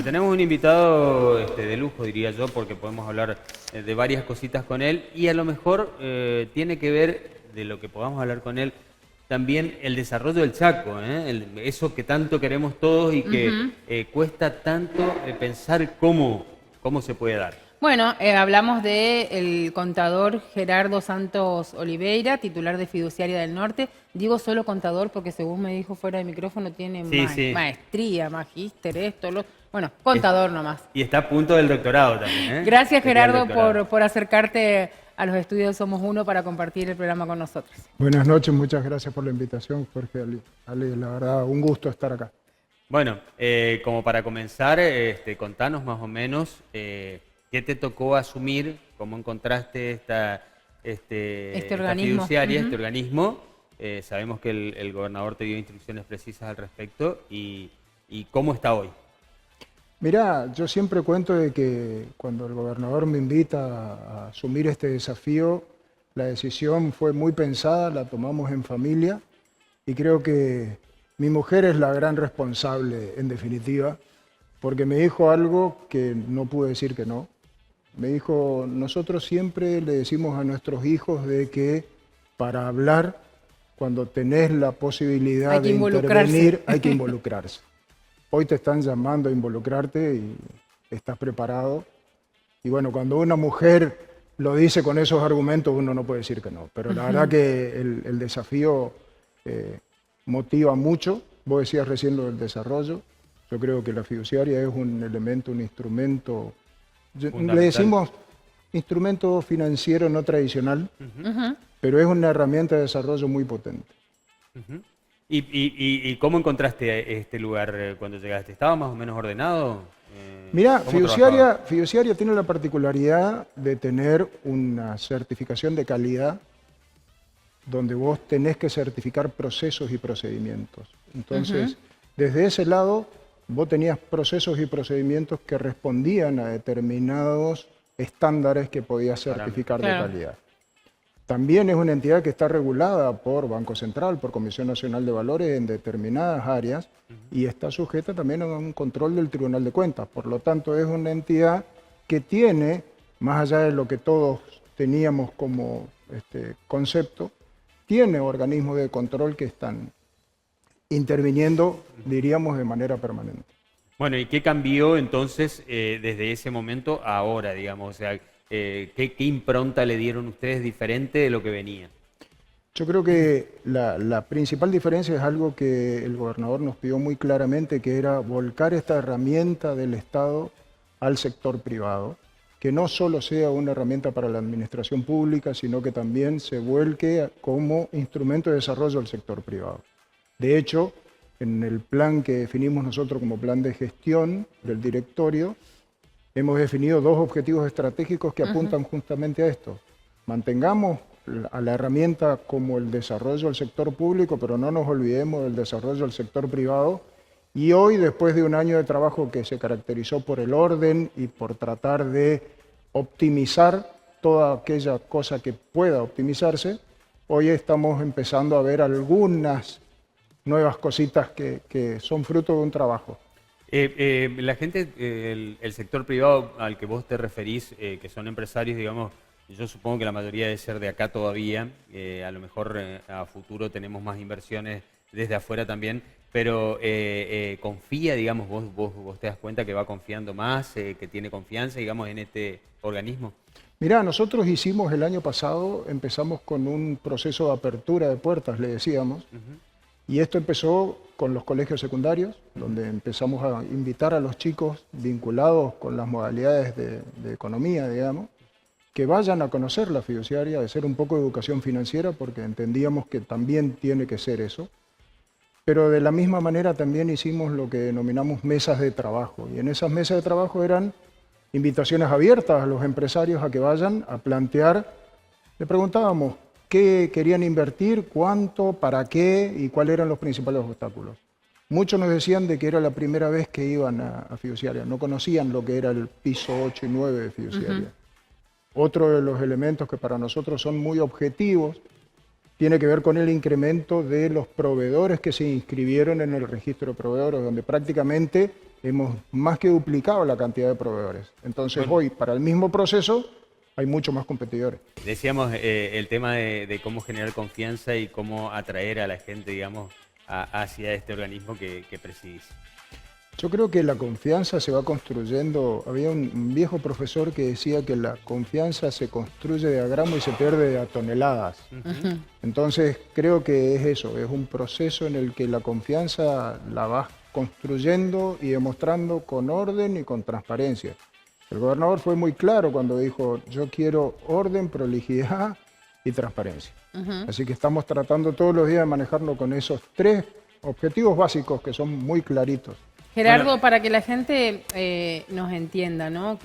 Bueno, tenemos un invitado de lujo, diría yo, porque podemos hablar de varias cositas con él y a lo mejor tiene que ver, de lo que podamos hablar con él, también el desarrollo del Chaco, eso que tanto queremos todos y que cuesta tanto pensar cómo se puede dar. Bueno, hablamos del contador Gerardo Santos Oliveira, titular de Fiduciaria del Norte. Digo solo contador porque según me dijo fuera de micrófono tiene Sí, sí. maestría, magíster, bueno, contador nomás. Y está a punto del doctorado también, ¿eh? Gracias Sería el Gerardo doctorado. por acercarte a los estudios Somos Uno para compartir el programa con nosotros. Buenas noches, muchas gracias por la invitación, Jorge Ale, la verdad, un gusto estar acá. Bueno, como para comenzar, contanos más o menos qué te tocó asumir, cómo encontraste esta organismo. fiduciaria, este organismo. Sabemos que el gobernador te dio instrucciones precisas al respecto y cómo está hoy. Mirá, yo siempre cuento de que cuando el gobernador me invita a asumir este desafío, la decisión fue muy pensada, la tomamos en familia y creo que mi mujer es la gran responsable en definitiva, porque me dijo algo que no pude decir que no. Me dijo, nosotros siempre le decimos a nuestros hijos de que para hablar, cuando tenés la posibilidad de intervenir, hay que involucrarse. Hoy te están llamando a involucrarte y estás preparado. Y bueno, cuando una mujer lo dice con esos argumentos, uno no puede decir que no. Pero la verdad que el desafío motiva mucho. Vos decías recién lo del desarrollo. Yo creo que la fiduciaria es un elemento, un instrumento, le decimos instrumento financiero no tradicional, pero es una herramienta de desarrollo muy potente. ¿Y cómo encontraste este lugar cuando llegaste? ¿Estaba más o menos ordenado? Mirá, fiduciaria tiene la particularidad de tener una certificación de calidad donde vos tenés que certificar procesos y procedimientos. Entonces, desde ese lado, vos tenías procesos y procedimientos que respondían a determinados estándares que podías certificar de calidad. También es una entidad que está regulada por Banco Central, por Comisión Nacional de Valores en determinadas áreas y está sujeta también a un control del Tribunal de Cuentas. Por lo tanto, es una entidad que tiene, más allá de lo que todos teníamos como concepto, tiene organismos de control que están interviniendo, diríamos, de manera permanente. Bueno, ¿y qué cambió entonces desde ese momento a ahora, digamos? O sea, ¿qué impronta le dieron ustedes diferente de lo que venía? Yo creo que la principal diferencia es algo que el gobernador nos pidió muy claramente, que era volcar esta herramienta del Estado al sector privado, que no solo sea una herramienta para la administración pública, sino que también se vuelque como instrumento de desarrollo del sector privado. De hecho, en el plan que definimos nosotros como plan de gestión del directorio, hemos definido dos objetivos estratégicos que apuntan justamente a esto. Mantengamos a la herramienta como el desarrollo del sector público, pero no nos olvidemos del desarrollo del sector privado. Y hoy, después de un año de trabajo que se caracterizó por el orden y por tratar de optimizar toda aquella cosa que pueda optimizarse, hoy estamos empezando a ver algunas nuevas cositas que son fruto de un trabajo. La gente, el sector privado al que vos te referís, que son empresarios, digamos, yo supongo que la mayoría debe ser de acá todavía, a lo mejor a futuro tenemos más inversiones desde afuera también, pero confía, digamos, vos te das cuenta que va confiando más, que tiene confianza, digamos, en este organismo. Mirá, nosotros hicimos el año pasado, empezamos con un proceso de apertura de puertas, le decíamos, y esto empezó con los colegios secundarios, donde empezamos a invitar a los chicos vinculados con las modalidades de economía, digamos, que vayan a conocer la fiduciaria, de ser un poco de educación financiera, porque entendíamos que también tiene que ser eso. Pero de la misma manera también hicimos lo que denominamos mesas de trabajo, y en esas mesas de trabajo eran invitaciones abiertas a los empresarios a que vayan a plantear, le preguntábamos, qué querían invertir, cuánto, para qué y cuáles eran los principales obstáculos. Muchos nos decían de que era la primera vez que iban a fiduciaria, no conocían lo que era el piso 8 y 9 de fiduciaria. Otro de los elementos que para nosotros son muy objetivos tiene que ver con el incremento de los proveedores que se inscribieron en el registro de proveedores, donde prácticamente hemos más que duplicado la cantidad de proveedores. Entonces Bueno. hoy, para el mismo proceso, hay mucho más competidores. Decíamos el tema de cómo generar confianza y cómo atraer a la gente, digamos, hacia este organismo que presidís. Yo creo que la confianza se va construyendo. Había un viejo profesor que decía que la confianza se construye de a gramo y se pierde de a toneladas. Entonces creo que es eso, es un proceso en el que la confianza la vas construyendo y demostrando con orden y con transparencia. El gobernador fue muy claro cuando dijo, yo quiero orden, prolijidad y transparencia. Así que estamos tratando todos los días de manejarnos con esos 3 objetivos básicos que son muy claritos. Gerardo, Bueno. para que la gente nos entienda, ¿no?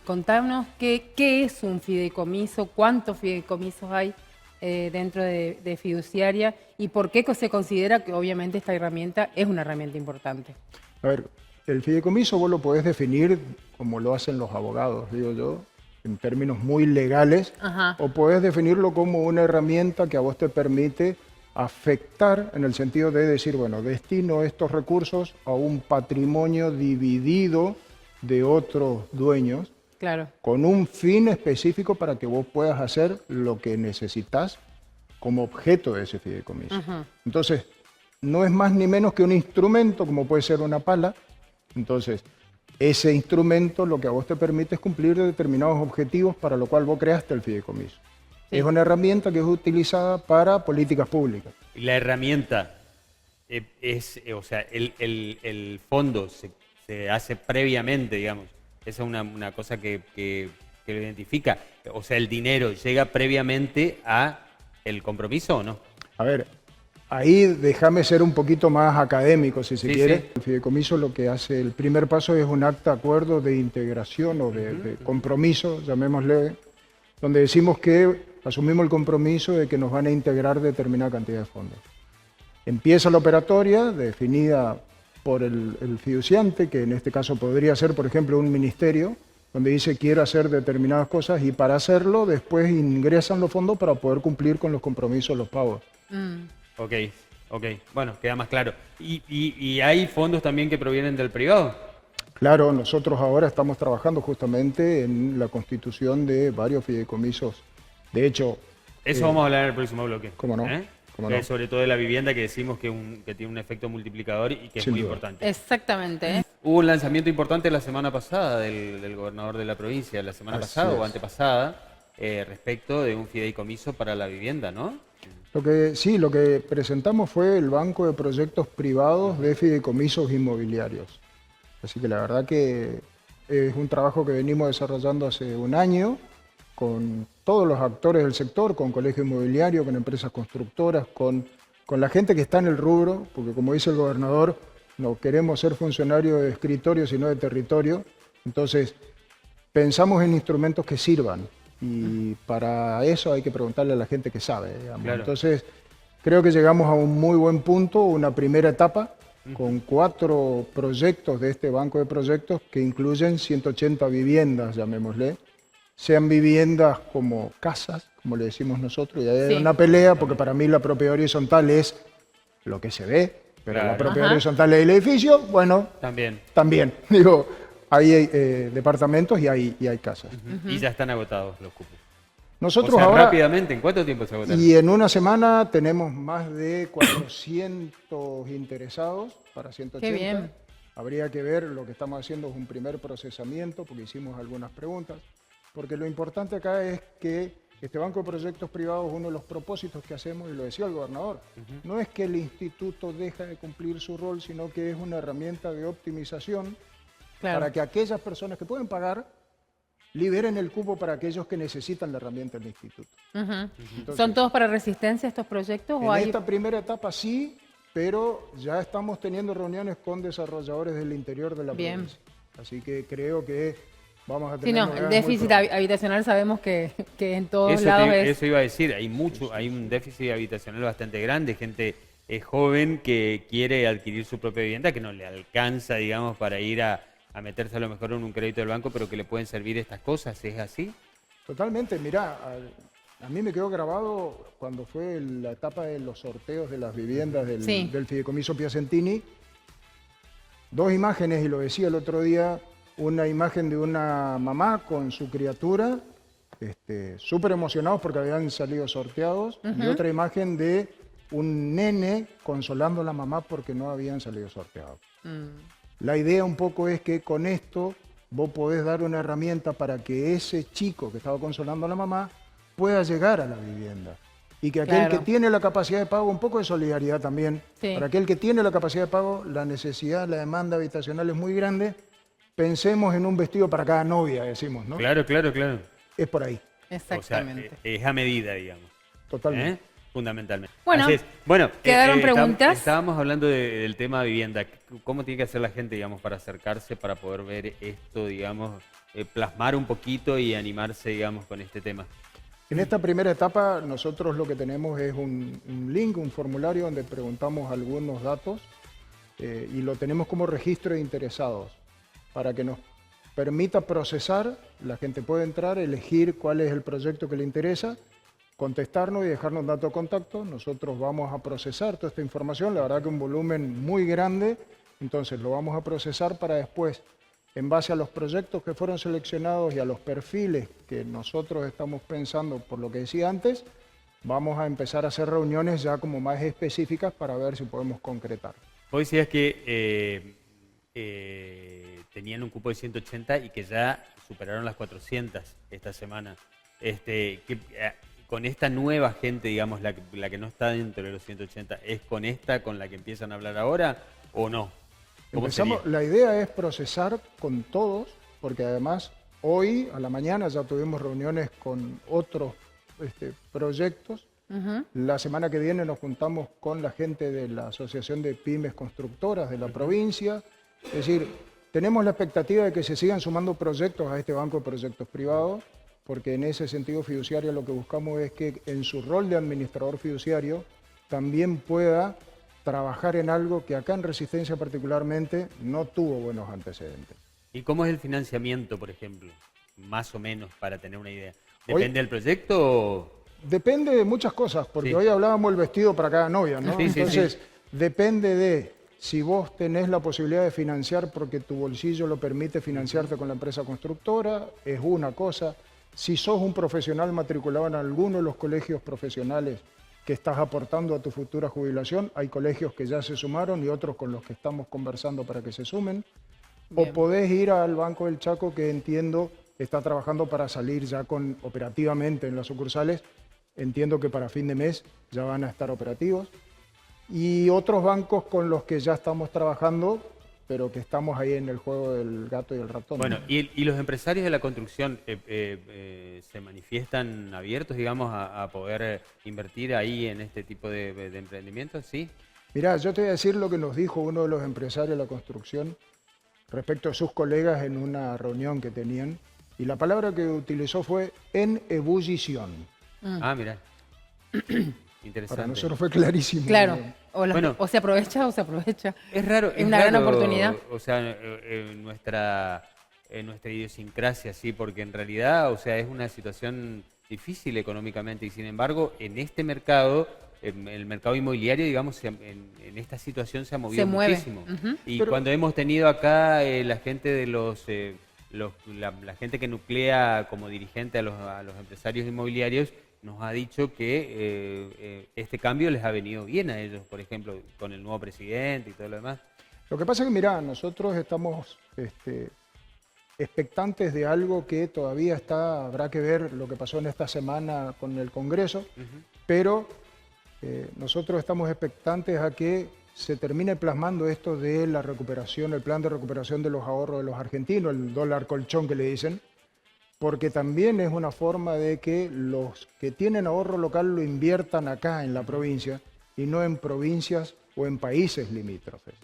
Contanos qué es un fideicomiso, cuántos fideicomisos hay dentro de fiduciaria y por qué se considera que obviamente esta herramienta es una herramienta importante. A ver, el fideicomiso vos lo podés definir como lo hacen los abogados, digo yo, en términos muy legales, Ajá. o podés definirlo como una herramienta que a vos te permite afectar en el sentido de decir, bueno, destino estos recursos a un patrimonio dividido de otros dueños Claro. con un fin específico para que vos puedas hacer lo que necesitas como objeto de ese fideicomiso. Entonces, no es más ni menos que un instrumento como puede ser una pala. Entonces, ese instrumento lo que a vos te permite es cumplir determinados objetivos para lo cual vos creaste el fideicomiso. Sí. Es una herramienta que es utilizada para políticas públicas. Y la herramienta o sea, el fondo se hace previamente, digamos. Esa es una cosa que lo identifica. O sea, el dinero llega previamente a el compromiso o no. A ver, ahí déjame ser un poquito más académico, si se Sí, quiere. sí. El fideicomiso lo que hace, el primer paso es un acta de acuerdo de integración o de compromiso, llamémosle, donde decimos que asumimos el compromiso de que nos van a integrar determinada cantidad de fondos. Empieza la operatoria definida por el fiduciante, que en este caso podría ser, por ejemplo, un ministerio, donde dice quiero hacer determinadas cosas y para hacerlo después ingresan los fondos para poder cumplir con los compromisos, los pagos. Ok, ok. Bueno, queda más claro. ¿Y hay fondos también que provienen del privado? Claro, nosotros ahora estamos trabajando justamente en la constitución de varios fideicomisos. De hecho, Eso vamos a hablar en el próximo bloque. ¿Cómo no? ¿Eh? ¿Cómo no? Sobre todo de la vivienda que decimos que tiene un efecto multiplicador y que es Sin muy duda. importante. Exactamente. Hubo un lanzamiento importante la semana pasada del gobernador de la provincia, la semana Así pasada o es. antepasada, respecto de un fideicomiso para la vivienda, ¿no? Lo que presentamos fue el Banco de Proyectos Privados de Fideicomisos Inmobiliarios. Así que la verdad que es un trabajo que venimos desarrollando hace un año con todos los actores del sector, con colegio inmobiliario, con empresas constructoras, con la gente que está en el rubro, porque como dice el gobernador, no queremos ser funcionarios de escritorio, sino de territorio. Entonces, pensamos en instrumentos que sirvan y para eso hay que preguntarle a la gente que sabe, digamos. Claro. Entonces, creo que llegamos a un muy buen punto, una primera etapa, con 4 proyectos de este banco de proyectos que incluyen 180 viviendas, llamémosle, sean viviendas como casas, como le decimos nosotros, y ahí hay Sí. una pelea, porque para mí la propiedad horizontal es lo que se ve, pero Claro. la propiedad Ajá. horizontal del edificio, bueno, También. también, digo, hay departamentos y hay casas. Y ya están agotados los cupos. Nosotros O sea, ahora, rápidamente, ¿en cuánto tiempo se agotaron? y en una semana tenemos más de 400 interesados para 180. Qué bien. Habría que ver, lo que estamos haciendo es un primer procesamiento, porque hicimos algunas preguntas, porque lo importante acá es que este Banco de Proyectos Privados, uno de los propósitos que hacemos, y lo decía el gobernador, no es que el instituto deje de cumplir su rol, sino que es una herramienta de optimización Claro. para que aquellas personas que pueden pagar liberen el cupo para aquellos que necesitan la herramienta del instituto. Entonces, ¿Son todos para resistencia estos proyectos en o hay...? esta primera etapa sí, pero ya estamos teniendo reuniones con desarrolladores del interior de la Bien. provincia. Así que creo que vamos a Sí, tener no, el novedades muy déficit pronto. habitacional sabemos que en todos Eso, lados es... eso iba a decir, hay un déficit habitacional bastante grande, gente joven que quiere adquirir su propia vivienda, que no le alcanza, digamos, para ir a meterse a lo mejor en un crédito del banco, pero que le pueden servir estas cosas, ¿es así? Totalmente, mirá, a mí me quedó grabado cuando fue la etapa de los sorteos de las viviendas Sí. del Fideicomiso Piacentini. dos imágenes, y lo decía el otro día, una imagen de una mamá con su criatura, súper emocionados porque habían salido sorteados, y otra imagen de un nene consolando a la mamá porque no habían salido sorteados. La idea un poco es que con esto vos podés dar una herramienta para que ese chico que estaba consolando a la mamá pueda llegar a la vivienda. Y que aquel que tiene la capacidad de pago, un poco de solidaridad también, para aquel que tiene la capacidad de pago, la necesidad, la demanda habitacional es muy grande, pensemos en un vestido para cada novia, decimos, ¿no? Claro, claro, claro. Es por ahí. Exactamente. O sea, es a medida, digamos. Totalmente. Fundamentalmente. Bueno, así es. Bueno, ¿quedaron preguntas? Estábamos hablando del tema de vivienda. ¿Cómo tiene que hacer la gente, digamos, para acercarse, para poder ver esto, digamos, plasmar un poquito y animarse, digamos, con este tema? En esta primera etapa nosotros lo que tenemos es un link, un formulario donde preguntamos algunos datos y lo tenemos como registro de interesados para que nos permita procesar. La gente puede entrar, elegir cuál es el proyecto que le interesa, contestarnos y dejarnos datos de contacto. Nosotros vamos a procesar toda esta información, la verdad que un volumen muy grande, entonces lo vamos a procesar para después, en base a los proyectos que fueron seleccionados y a los perfiles que nosotros estamos pensando, por lo que decía antes, vamos a empezar a hacer reuniones ya como más específicas para ver si podemos concretar. Vos decías que tenían un cupo de 180 y que ya superaron las 400 esta semana. Con esta nueva gente, digamos, la que no está dentro de los 180, ¿es con esta con la que empiezan a hablar ahora o no? La idea es procesar con todos, porque además hoy a la mañana ya tuvimos reuniones con otros proyectos. La semana que viene nos juntamos con la gente de la Asociación de Pymes Constructoras de la provincia. Es decir, tenemos la expectativa de que se sigan sumando proyectos a este banco de proyectos privados, porque en ese sentido Fiduciaria lo que buscamos es que en su rol de administrador fiduciario también pueda trabajar en algo que acá en Resistencia particularmente no tuvo buenos antecedentes. ¿Y cómo es el financiamiento, por ejemplo? Más o menos, para tener una idea. ¿Depende del proyecto o...? Depende de muchas cosas, porque hoy hablábamos del vestido para cada novia, ¿no? Sí, Entonces, sí. depende de si vos tenés la posibilidad de financiar porque tu bolsillo lo permite financiarte con la empresa constructora, es una cosa. Si sos un profesional matriculado en alguno de los colegios profesionales que estás aportando a tu futura jubilación, hay colegios que ya se sumaron y otros con los que estamos conversando para que se sumen. Bien. O podés ir al Banco del Chaco, que entiendo está trabajando para salir ya operativamente en las sucursales. Entiendo que para fin de mes ya van a estar operativos. Y otros bancos con los que ya estamos trabajando, pero que estamos ahí en el juego del gato y el ratón. Bueno, ¿y los empresarios de la construcción se manifiestan abiertos, digamos, a poder invertir ahí en este tipo de emprendimientos? ¿Sí? Mirá, yo te voy a decir lo que nos dijo uno de los empresarios de la construcción respecto a sus colegas en una reunión que tenían, y la palabra que utilizó fue en ebullición. Ah, mirá. Interesante. Para nosotros fue clarísimo. Claro, o se aprovecha o se aprovecha. Es raro. Es una gran oportunidad. O sea, nuestra idiosincrasia, sí, porque en realidad, o sea, es una situación difícil económicamente y sin embargo, en este mercado, el mercado inmobiliario, digamos, en esta situación se ha movido muchísimo. Y cuando hemos tenido acá la gente de la gente que nuclea como dirigente a los empresarios inmobiliarios, nos ha dicho que este cambio les ha venido bien a ellos, por ejemplo, con el nuevo presidente y todo lo demás. Lo que pasa es que, mirá, nosotros estamos expectantes de algo que todavía habrá que ver lo que pasó en esta semana con el Congreso, pero nosotros estamos expectantes a que se termine plasmando esto de la recuperación, el plan de recuperación de los ahorros de los argentinos, el dólar colchón que le dicen, porque también es una forma de que los que tienen ahorro local lo inviertan acá en la provincia y no en provincias o en países limítrofes.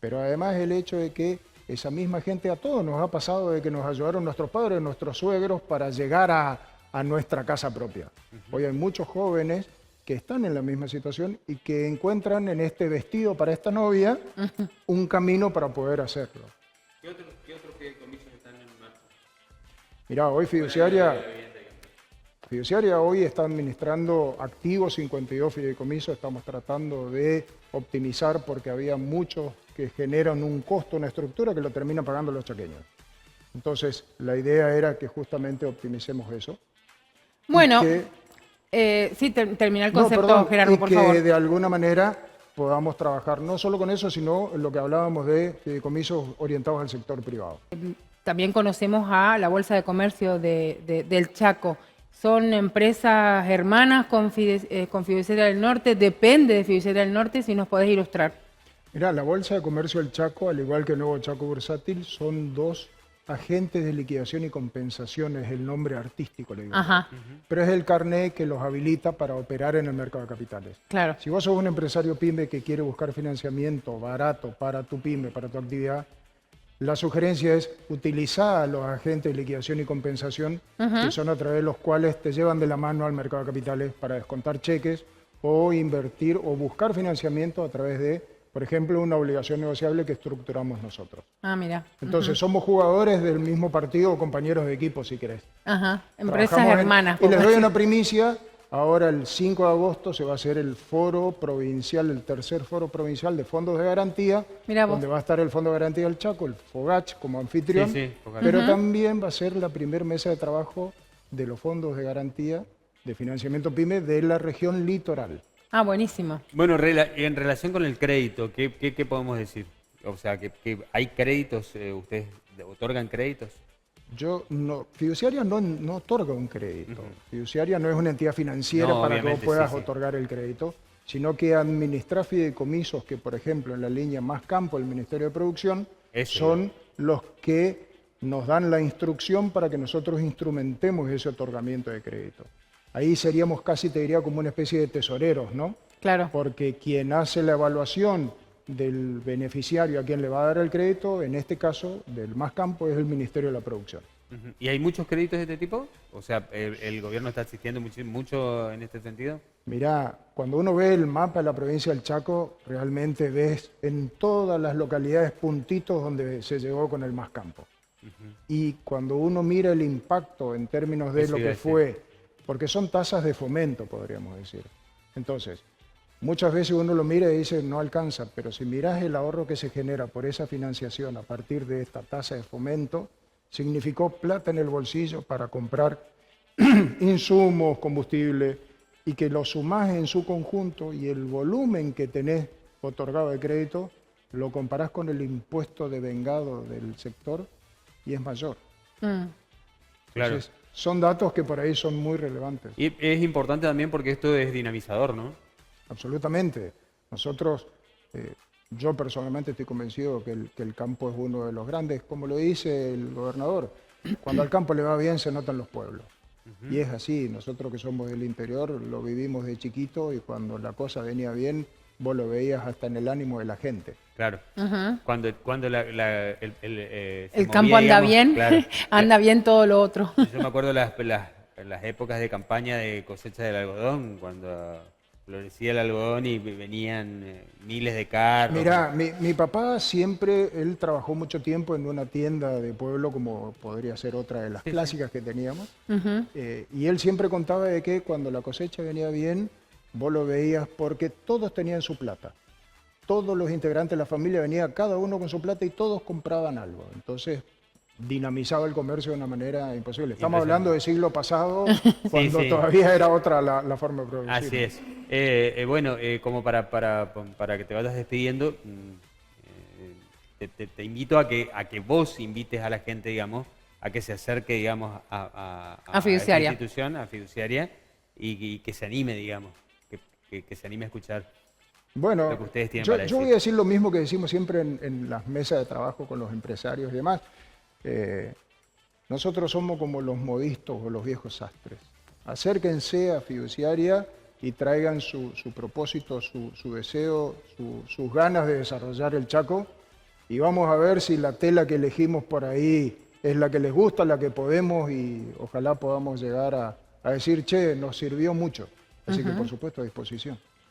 Pero además el hecho de que esa misma gente, a todos nos ha pasado de que nos ayudaron nuestros padres, nuestros suegros para llegar a nuestra casa propia. Hoy hay muchos jóvenes que están en la misma situación y que encuentran en este vestido para esta novia un camino para poder hacerlo. ¿Qué otros fideicomisos están en marcha? Mirá, hoy Fiduciaria, Fiduciaria hoy está administrando activos 52 fideicomisos, estamos tratando de optimizar porque había muchos que generan un costo, una estructura que lo terminan pagando los chaqueños. Entonces, la idea era que justamente optimicemos eso. Bueno, Que, sí, termina el no, concepto, perdón, Gerardo, y por que favor. de alguna manera podamos trabajar no solo con eso, sino en lo que hablábamos de fideicomisos orientados al sector privado. También conocemos a la Bolsa de Comercio del Chaco. ¿Son empresas hermanas con Fiduciaria del Norte? ¿Depende de Fiduciaria del Norte? Si nos podés ilustrar. Mirá, la Bolsa de Comercio del Chaco, al igual que el Nuevo Chaco Bursátil, son dos agentes de liquidación y compensación, es el nombre artístico, le digo. Ajá, Pero es el carnet que los habilita para operar en el mercado de capitales. claro. Si vos sos un empresario pyme que quiere buscar financiamiento barato para tu pyme, para tu actividad, la sugerencia es utilizar a los agentes de liquidación y compensación, que son a través de los cuales te llevan de la mano al mercado de capitales para descontar cheques o invertir o buscar financiamiento a través de, por ejemplo, una obligación negociable que estructuramos nosotros. Ah, mira. Entonces, somos jugadores del mismo partido o compañeros de equipo, si querés. Ajá, empresas Trabajamos hermanas. y les como doy así. una primicia. Ahora, el 5 de agosto, se va a hacer el foro provincial, el tercer foro provincial de fondos de garantía, Mirá vos. donde va a estar el Fondo de Garantía del Chaco, el FOGACH, como anfitrión, Sí, Fogach. pero también va a ser la primera mesa de trabajo de los fondos de garantía de financiamiento PYME de la región litoral. Ah, buenísimo. Bueno, en relación con el crédito, ¿qué podemos decir? O sea, que hay créditos, ¿ustedes otorgan créditos? Fiduciaria no otorga un crédito. Fiduciaria no es una entidad financiera No, para que vos obviamente, puedas sí, sí. otorgar el crédito, sino que administra fideicomisos que, por ejemplo, en la línea Más Campo, el Ministerio de Producción, Eso. son los que nos dan la instrucción para que nosotros instrumentemos ese otorgamiento de crédito. Ahí seríamos casi, te diría, como una especie de tesoreros, ¿no? Claro. Porque quien hace la evaluación del beneficiario a quien le va a dar el crédito, en este caso, del Más Campo, es el Ministerio de la Producción. Ujú. ¿Y hay muchos créditos de este tipo? O sea, ¿el gobierno está asistiendo mucho en este sentido? Mirá, cuando uno ve el mapa de la provincia del Chaco, realmente ves en todas las localidades puntitos donde se llegó con el Más Campo. Y cuando uno mira el impacto en términos de Eso lo iba a que decir. fue, porque son tasas de fomento, podríamos decir. Entonces, muchas veces uno lo mira y dice, no alcanza, pero si mirás el ahorro que se genera por esa financiación a partir de esta tasa de fomento, significó plata en el bolsillo para comprar insumos, combustible, y que lo sumás en su conjunto y el volumen que tenés otorgado de crédito, lo comparás con el impuesto de vengado del sector y es mayor. Mm. Claro. Entonces, son datos que por ahí son muy relevantes. Y es importante también porque esto es dinamizador, ¿no? Absolutamente. Nosotros, yo personalmente estoy convencido que el campo es uno de los grandes, como lo dice el gobernador, cuando al campo le va bien se notan los pueblos. Y es así, nosotros que somos del interior lo vivimos de chiquito y cuando la cosa venía bien, vos lo veías hasta en el ánimo de la gente. Claro. Ujú. Cuando se El movía, campo anda digamos, bien, claro. anda bien todo lo otro. Yo me acuerdo las épocas de campaña de cosecha del algodón, cuando florecía el algodón y venían miles de carros. Mirá, mi papá siempre, él trabajó mucho tiempo en una tienda de pueblo, como podría ser otra de las clásicas que teníamos, Ujú. y él siempre contaba de que cuando la cosecha venía bien, vos lo veías porque todos tenían su plata. Todos los integrantes de la familia venían cada uno con su plata y todos compraban algo. Entonces, dinamizaba el comercio de una manera imposible. Estamos hablando del siglo pasado, cuando sí. todavía era otra la forma de producir. Así es. Bueno, como para que te vayas despidiendo, te invito a que vos invites a la gente, digamos, a que se acerque, digamos, a Fiduciaria. esta institución, a Fiduciaria, y que se anime, digamos, que se anime a escuchar. Bueno, Lo que ustedes tienen yo, para yo decir. voy a decir lo mismo que decimos siempre en las mesas de trabajo con los empresarios y demás. Nosotros somos como los modistos o los viejos sastres. Acérquense a Fiduciaria y traigan su propósito, su deseo, sus ganas de desarrollar el Chaco y vamos a ver si la tela que elegimos por ahí es la que les gusta, la que podemos y ojalá podamos llegar a decir, che, nos sirvió mucho. Así que por supuesto a disposición.